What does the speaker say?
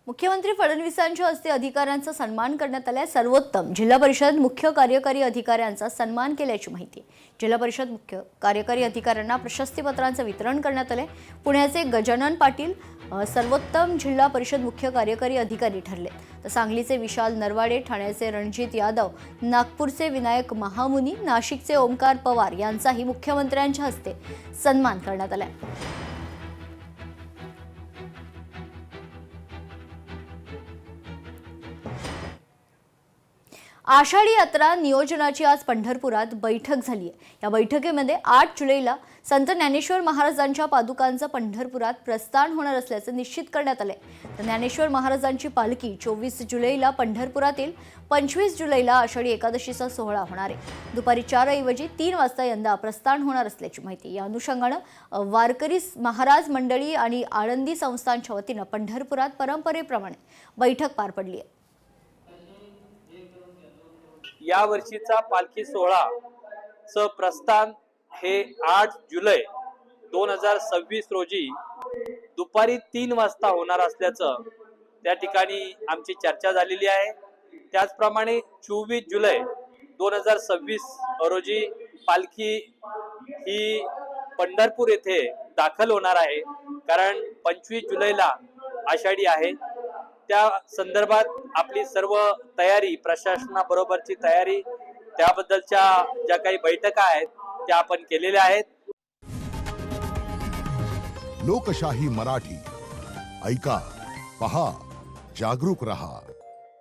मुख्यमंत्री फडणवीसांच्या हस्ते अधिकाऱ्यांचा सन्मान करण्यात आलाय। सर्वोत्तम जिल्हा परिषद मुख्य कार्यकारी अधिकाऱ्यांचा सन्मान केल्याची माहिती। जिल्हा परिषद मुख्य कार्यकारी अधिकाऱ्यांना प्रशस्तीपत्रांचे वितरण करण्यात आले। पुण्याचे गजानन पाटील सर्वोत्तम जिल्हा परिषद मुख्य कार्यकारी अधिकारी ठरले, तर सांगलीचे विशाल नरवाडे, ठाण्याचे रणजित यादव, नागपूरचे विनायक महामुनी, नाशिकचे ओमकार पवार यांचाही मुख्यमंत्र्यांच्या हस्ते सन्मान करण्यात आलाय। आषाढी यात्रा नियोजनाची आज पंढरपुरात बैठक झाली आहे। या बैठकीमध्ये 8 जुलैला संत ज्ञानेश्वर महाराजांच्या पादुकांचं पंढरपुरात प्रस्थान होणार असल्याचे निश्चित करण्यात आले। तर ज्ञानेश्वर महाराजांची पालखी 24 जुलैला पंढरपुरात येईल। 25 जुलैला आषाढी एकादशीचा सोहळा होणार आहे। दुपारी 4 ऐवजी 3 वाजता यंदा प्रस्थान होणार असल्याची माहिती। या अनुषंगाने वारकरी महाराज मंडळी आणि आळंदी संस्थांच्या वतीने पंढरपुरात परंपरेप्रमाणे बैठक पार पडली आहे। या वर्षीचा पालखी सोहळाचं प्रस्थान हे 8 जुलै 2026 रोजी दुपारी 3 वाजता होणार असल्याचं त्या ठिकाणी आमची चर्चा झालेली आहे। त्याचप्रमाणे 24 जुलै 2026 रोजी पालखी ही पंढरपूर येथे दाखल होणार आहे, कारण 25 जुलैला आषाढी आहे। त्या संदर्भात आपली सर्व तयारी, प्रशासनाबरोबरची तयारी, त्याबद्दलच्या ज्या काही बैठका आहेत त्या आपण केलेल्या आहेत। लोकशाही मराठी ऐका, पहा, जागरूक रहा।